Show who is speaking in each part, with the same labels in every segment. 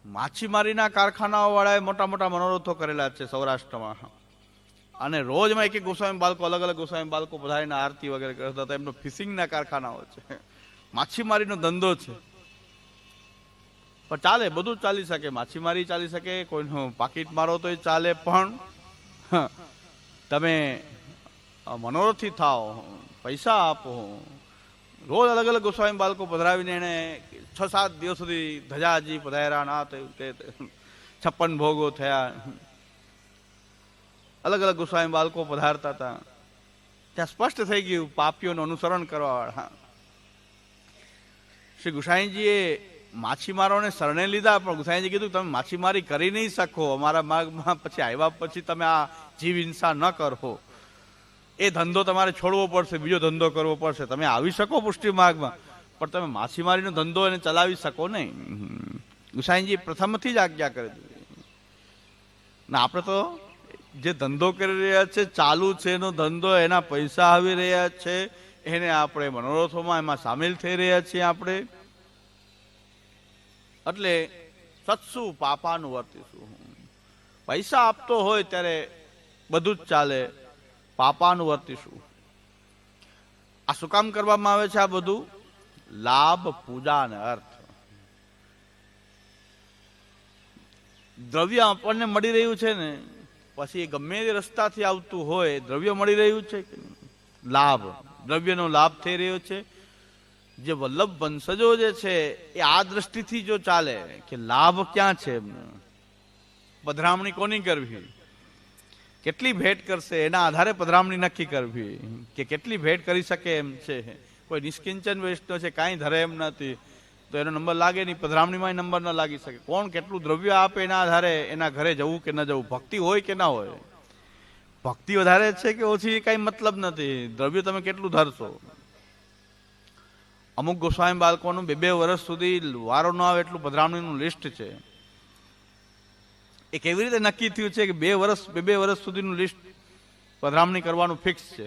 Speaker 1: માછીમારીના કારખાનાઓ વાળાએ મોટા મોટા મનોરથો કરેલા છે સૌરાષ્ટ્રમાં, અને રોજમાં એક એક ગોસ્વામી બાળકો, અલગ અલગ ગોસ્વામી બાળકો બધાને આરતી વગેરે કરતા હતા. એમનો ફિશિંગના કારખાનાઓ છે, માછીમારીનો ધંધો છે. પણ ચાલે, બધું ચાલી શકે, માછીમારી ચાલી શકે, કોઈનું પાકીટ મારો તોય ચાલે, પણ તમે મનોરથી થાવ, પૈસા આપો. રોજ અલગ અલગ ગોસ્વામી બાળકો પધરાવીને એને 6-7 દિવસ સુધી ધજાજી પધાર્યા, ના થયું તે 56 ભોગો થયા. અલગ અલગ ગોસ્વામી બાળકો પધારતા હતા. ત્યાં સ્પષ્ટ થઈ ગયું પાપીઓનું અનુસરણ કરવા વાળા. શ્રી ગુસાઈજીએ માછીમારોને શરણે લીધા, પણ ગુસાઈજી કીધું તમે માછીમારી કરી નહીં શકો, અમારા માર્ગમાં પછી આવ્યા પછી તમે આ જીવ હિંસા ન કરો, એ ધંધો તમારે છોડવો પડશે, બીજો ધંધો કરવો પડશે. તમે આવી શકો પુષ્ટિ માર્ગમાં, પણ તમે માછીમારીનો ધંધો એને ચલાવી શકો નહીં. ગુસાઈજી પ્રથમથી જ આજ્ઞા કરી દીધી. ને આપણે તો જે ધંધો કરી રહ્યા છે, ચાલુ છે એનો ધંધો, એના પૈસા આવી રહ્યા છે, એને આપણે મનોરથોમાં એમાં સામેલ થઈ રહ્યા છીએ આપણે. એટલે સત્સુ પાપાનું વર્તીશું. પૈસા આપતો હોય ત્યારે બધું જ ચાલે, પાપાનું વર્તીશું. આ શું કામ કરવામાં આવે છે? આ બધું લાભ, પૂજા અને અર્થ. દ્રવ્ય આપણને મળી રહ્યું છે ને, પછી ગમે તે રસ્તાથી આવતું હોય, દ્રવ્ય મળી રહ્યું છે, લાભ, દ્રવ્યનો લાભ થઈ રહ્યો છે. જે વલ્લભ વંશજો જે છે એ આ દ્રષ્ટિથી જો ચાલે કે લાભ ક્યાં છે, પધરામણી કોની કરવી, કેટલી ભેટ કરશે, એના આધારે પધરામણી નક્કી કરવી કે કેટલી ભેટ કરી શકે એમ છે. કોઈ નિષ્કિંચન વૈષ્ણવ છે, કાંઈ ધરે એમ નથી, તો એનો નંબર લાગે નહીં, પધરામણીમાં નંબર ન લાગી શકે. કોણ કેટલું દ્રવ્ય આપે એના આધારે એના ઘરે જવું કે ન જવું, ભક્તિ હોય કે ના હોય. ભક્તિ વધારે છે કે ઓછી કાંઈ મતલબ નથી, દ્રવ્ય તમે કેટલું ધરશો. અમુક ગોસ્વામી બાળકોનું 2-2 વર્ષ સુધી વારો ન આવે એટલું પધરામણીનું લિસ્ટ છે. એ કેવી રીતે નક્કી થયું છે કે 2 વર્ષ સુધીનું લિસ્ટ પધરામણી કરવાનું ફિક્સ છે?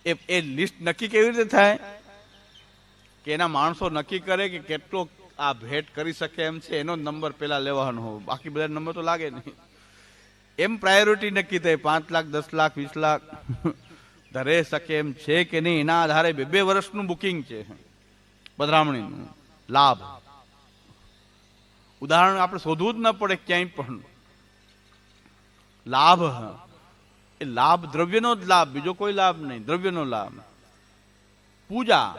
Speaker 1: એ લિસ્ટ નક્કી કેવી રીતે થાય? કે એના માણસો નક્કી કરે કે કેટલો આ ભેટ કરી શકે એમ છે, એનો નંબર પેલા લેવાનો હોય, બાકી બધા નંબર તો લાગે નહીં. એમ પ્રાયોરિટી નક્કી થાય, 5 લાખ, 10 લાખ, 20 લાખ ધરે શકે એમ છે કે નહીં, એના આધારે 2 વર્ષનું બુકિંગ છે પધરામણીનું. લાભ ઉદાહરણ આપણે શોધવું જ ન પડે ક્યાંય પણ. લાભ, એ લાભ દ્રવ્યનો જ લાભ, બીજો કોઈ લાભ નહીં, દ્રવ્યનો લાભ. પૂજા,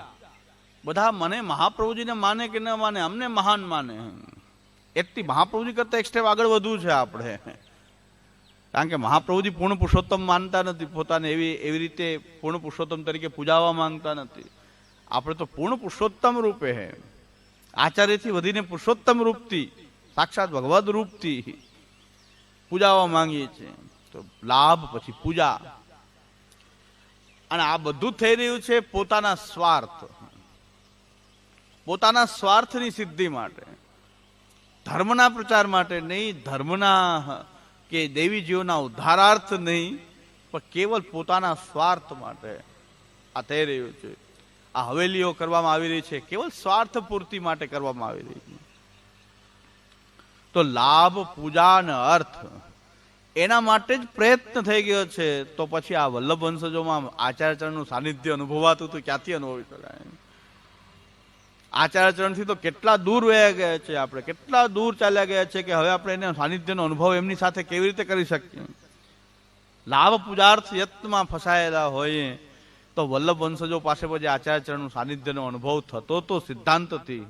Speaker 1: બધા મને મહાપ્રભુજીને માને કે ન માને, અમને મહાન માને, એટલી મહાપ્રભુજી કરતા એક સ્ટેપ આગળ વધવું છે આપણે. કારણ કે મહાપ્રભુજી પૂર્ણ પુરુષોત્તમ માનતા નથી પોતાને, એવી રીતે પૂર્ણ પુરુષોત્તમ તરીકે પૂજાવા માંગતા નથી. આપણે તો પૂર્ણ પુરુષોત્તમ રૂપે હે, આચાર્યથી વધીને પુરુષોત્તમ રૂપથી, સાક્ષાત ભગવદ રૂપથી પૂજાવા માંગીએ છીએ. તો લાભ, પછી પૂજા, અને આ બધું થઈ રહ્યું છે પોતાના સ્વાર્થ, પોતાના સ્વાર્થની સિદ્ધિ માટે, ધર્મના પ્રચાર માટે નહીં, ધર્મના કે દેવીજીઓના ઉદ્ધારાર્થ નહીં, પણ કેવલ પોતાના સ્વાર્થ માટે આ થઈ રહ્યું છે. આ હવેલીઓ કરવામાં આવી રહી છે, કેવલ સ્વાર્થ પૂર્તિ માટે કરવામાં આવી રહી છે. તો લાભ, પૂજા અને અર્થ એના માટે જ પ્રયત્ન થઈ ગયો છે. તો પછી આ વલ્લભ વંશજોમાં આચાર્યચરણનું સાનિધ્ય અનુભવાતું તો ક્યાંથી અનુભવી શકાય? આચાર્યચરણથી તો કેટલા દૂર વયા ગયા છે આપણે, કેટલા દૂર ચાલ્યા ગયા છે કે હવે આપણે એને સાનિધ્યનો અનુભવ એમની સાથે કેવી રીતે કરી શકીએ? લાભ પૂજાર્થ યત્નમાં ફસાયેલા હોઈએ તો વલ્લભ વંશજો પાસે પછી આચાર્યચરણનું સાનિધ્યનો અનુભવ થતો તો સિદ્ધાંતથી,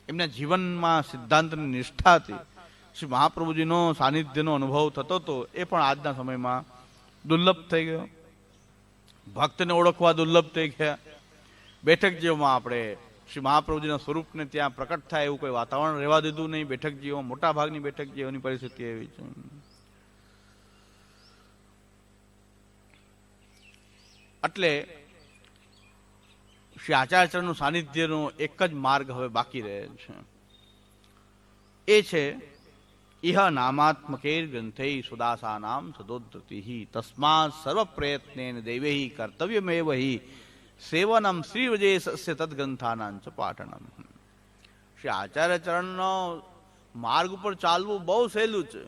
Speaker 1: એમના જીવનમાં સિદ્ધાંતની નિષ્ઠાથી શ્રી મહાપ્રભુજીનો સાનિધ્યનો અનુભવ થતો તો એ પણ આજના સમયમાં દુર્લભ થઈ ગયો. ભક્તને ઓળખવા દુર્લભ થઈ ગયા. બેઠકજીઓમાં આપણે શ્રી મહાપ્રભુજીના સ્વરૂપને ત્યાં પ્રકટ થાય એવું કોઈ વાતાવરણ રહેવા દીધું નહીં. બેઠકજીઓ, મોટા ભાગની બેઠકજીઓની પરિસ્થિતિ એવી છે. એટલે શ્રી આચાર્યચરણનું સાનિધ્યનો એક જ માર્ગ હવે બાકી રહે છે, એ છે ઇહ નામાત્મકેર ગ્રંથૈ સુદાસાનામ સદોદ્રતિ તસ્માત સર્વ પ્રયત્નેન દૈવૈ કર્તવ્યમેવ હિ સેવનમ શ્રીવજેસસ્ય તદ્ગ્રંથાનાં ચ પાઠનમ. શ્રી આચાર્ય ચરણનો માર્ગ ઉપર ચાલવું બહુ સહેલું છે,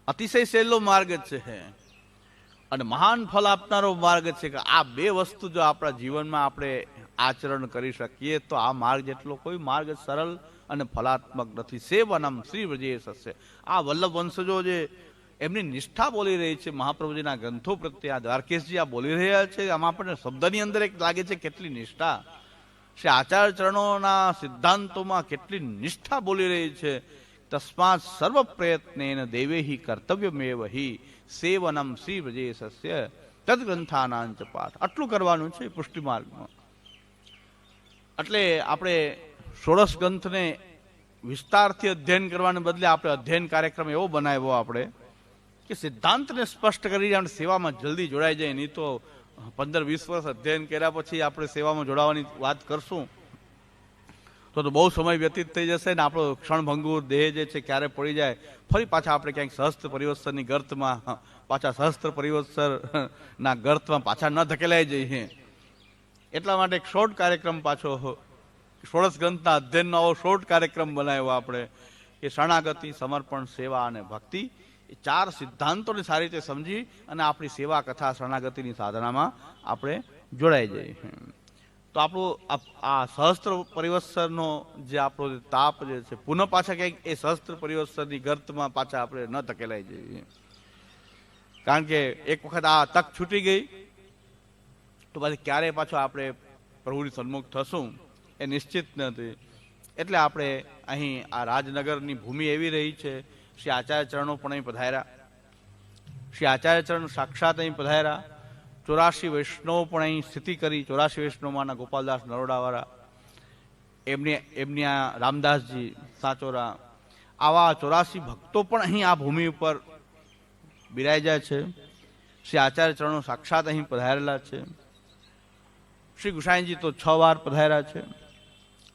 Speaker 1: અતિશય સહેલો માર્ગ છે અને મહાન ફળ આપનારો માર્ગ છે કે આ બે વસ્તુ જો આપણા જીવનમાં આપણે આચરણ કરી શકીએ તો આ માર્ગ જેટલો કોઈ માર્ગ સરળ અને ફલાત્મક નથી. સેવનમ શ્રી વ્રજેશસ્ય. આ વલ્લભ વંશજો જે એમની નિષ્ઠા બોલી રહી છે મહાપ્રભુજીના ગ્રંથો પ્રત્યે, આ દ્વારકેશજી આ બોલી રહ્યા છે, આમાં આપણને શબ્દની અંદર એક લાગે છે કેટલી નિષ્ઠા. શ્રી આચાર્ય ચરણોના સિદ્ધાંતોમાં કેટલી નિષ્ઠા બોલી રહી છે. તસ્માત સર્વ પ્રયત્નેન દેવેહી કર્તવ્યમેવ હિ સેવનમ શ્રી વ્રજેશસ્ય તદ્ગ્રંથાનાંચ પાઠ. આટલું કરવાનું છે પુષ્ટિ માર્ગમાં. એટલે આપણે ષોડશ ગ્રંથને વિસ્તારથી અધ્યયન કરવાને બદલે આપણે અધ્યયન કાર્યક્રમ એવો બનાવ્યો આપણે કે સિદ્ધાંતને સ્પષ્ટ કરી આપણે સેવામાં જલ્દી જોડાઈ જાય. નહીં તો 15-20 વર્ષ અધ્યયન કર્યા પછી આપણે સેવામાં જોડાવાની વાત કરશું તો બહુ સમય વ્યતીત થઈ જશે ને આપણો ક્ષણભંગુર દેહ જે છે ક્યારે પડી જાય, ફરી પાછા આપણે ક્યાંક સહસ્ત્ર પરિવર્તનની ગર્તમાં પાછા સહસ્ત્ર પરિવર્તનના ગર્તમાં પાછા ન ધકેલાઈ જઈએ. એટલા માટે એક શોર્ટ કાર્યક્રમ પાછો ષોડશ ગ્રંથના અધ્યયનનો આવો શોર્ટ કાર્યક્રમ બનાવ્યો આપણે કે શરણાગતિ, સમર્પણ, સેવા અને ભક્તિ એ 4 સિદ્ધાંતોને સારી રીતે સમજી અને આપણી સેવા કથા શરણાગતિની સાધનામાં આપણે જોડાઈ જઈએ. તો આપણું આ સહસ્ત્ર પરિવર્તનનો જે આપણો તાપ જે છે પુનઃ પાછા ક્યાંક એ સહસ્ત્ર પરિવર્તનની ગર્તમાં પાછા આપણે ન ધકેલાઈ જઈએ. કારણ કે એક વખત આ તક છૂટી ગઈ તો પછી ક્યારે પાછો આપણે પ્રભુની સન્મુખ થશું એ નિશ્ચિત નથી. એટલે આપણે અહીં આ રાજનગરની ભૂમિ એવી રહી છે. શ્રી આચાર્ય ચરણો પણ અહીં પધાર્યા, શ્રી આચાર્ય ચરણ સાક્ષાત અહીં પધાર્યા. 84 વૈષ્ણવો પણ અહીં સ્થિતિ કરી. 84 વૈષ્ણવમાંના ગોપાલદાસ નરોડાવાળા, એમની આ રામદાસજી સાચોરા, આવા 84 ભક્તો પણ અહીં આ ભૂમિ ઉપર બિરાજ્યા છે. શ્રી આચાર્ય ચરણો સાક્ષાત અહીં પધારેલા છે. શ્રી ગુસાઈજી તો 6 વાર પધાર્યા છે.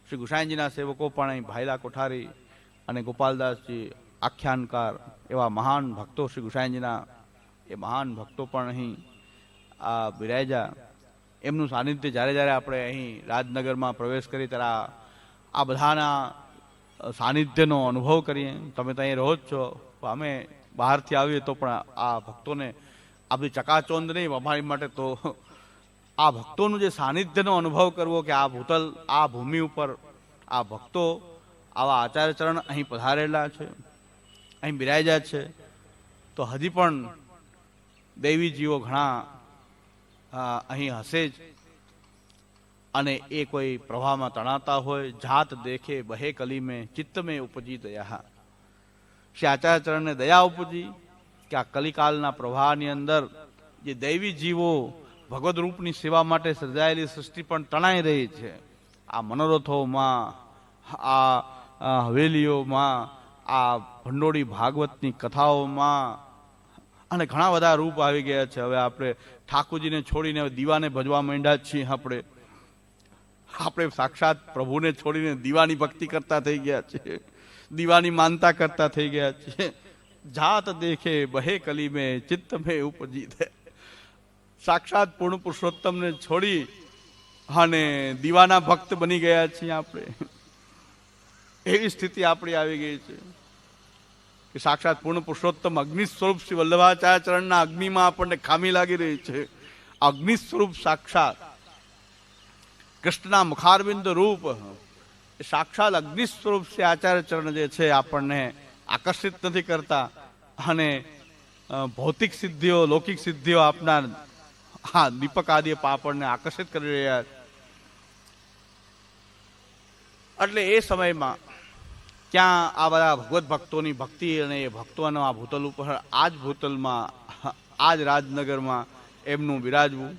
Speaker 1: શ્રી ગુસાઈજીના સેવકો પણ અહીં ભાઈલા કોઠારી અને ગોપાલદાસજી આખ્યાનકાર એવા મહાન ભક્તો, શ્રી ગુસાઈજીના એ મહાન ભક્તો પણ અહીં આ બિરાજ્યા. એમનું સાનિધ્ય જ્યારે જ્યારે આપણે અહીં રાજનગરમાં પ્રવેશ કરી ત્યારે આ બધાના સાનિધ્યનો અનુભવ કરીએ. તમે તો અહીં રહો જ છો, અમે બહારથી આવીએ તો પણ આ ભક્તોને આપણી ચકાચોંદ નહીં અમારી માટે તો આ ભક્તોનું જે સાનિધ્યનો અનુભવ કરવો કે આ ભૂતલ, આ ભૂમિ ઉપર આ ભક્તો, આવા આચાર્ય ચરણ અહીં પધારેલા છે, અહીં બિરાજ્યા છે. તો હજી પણ દૈવી જીવો ઘણા અહીં હશે જ અને એ કોઈ પ્રવાહમાં તણાતા હોય. જાત દેખે બહે કલી મેં ચિત્ત મેં ઉપજી દયા. શ્રી આચાર્ય ચરણને દયા ઉપજી કે આ કલિકાલના પ્રવાહની અંદર જે દૈવી જીવો ભગવદ રૂપની સેવા માટે સર્જાયેલી સૃષ્ટિ પણ તણાઈ રહી છે. આ મનોરથોમાં, આ હવેલીઓમાં, આ ભંડોળી ભાગવતની કથાઓમાં અને ઘણા બધા રૂપ આવી ગયા છે. હવે આપણે ઠાકોરજીને છોડીને દીવાને ભજવા માંડ્યા છીએ. આપણે સાક્ષાત પ્રભુને છોડીને દીવાની ભક્તિ કરતા થઈ ગયા છે, દીવાની માનતા કરતા થઈ ગયા છે. જાત દેખે બહે કલી મેં ચિત્ત મેં ઉપજી દે. સાક્ષાત પૂર્ણ પુરુષોત્તમને છોડી અને દીવાના ભક્ત બની ગયા છીએ આપણે. એવી સ્થિતિ આપણી આવી ગઈ છે કે સાક્ષાત પૂર્ણ પુરુષોત્તમ અગ્નિ સ્વરૂપ શ્રી વલ્લભાચાર્ય ચરણના અગ્નિમાં આપણને ખામી લાગી રહી છે. અગ્નિ સ્વરૂપ સાક્ષાત કૃષ્ણના મુખારબિંદ રૂપ એ સાક્ષાત અગ્નિ સ્વરૂપ શ્રી આચાર્ય ચરણ જે છે આપણને આકર્ષિત નથી કરતા અને ભૌતિક સિદ્ધિઓ, લૌકિક સિદ્ધિઓ આપનાર દીપક આદિ આપણને આકર્ષિત કરી રહ્યા. એટલે એ સમયમાં ક્યાં આ બધા ભગવત ભક્તોની ભક્તિ અને એ ભક્તોનો આ ભૂતલ ઉપર, આ જ ભૂતલમાં, આ જ રાજનગરમાં એમનું બિરાજવું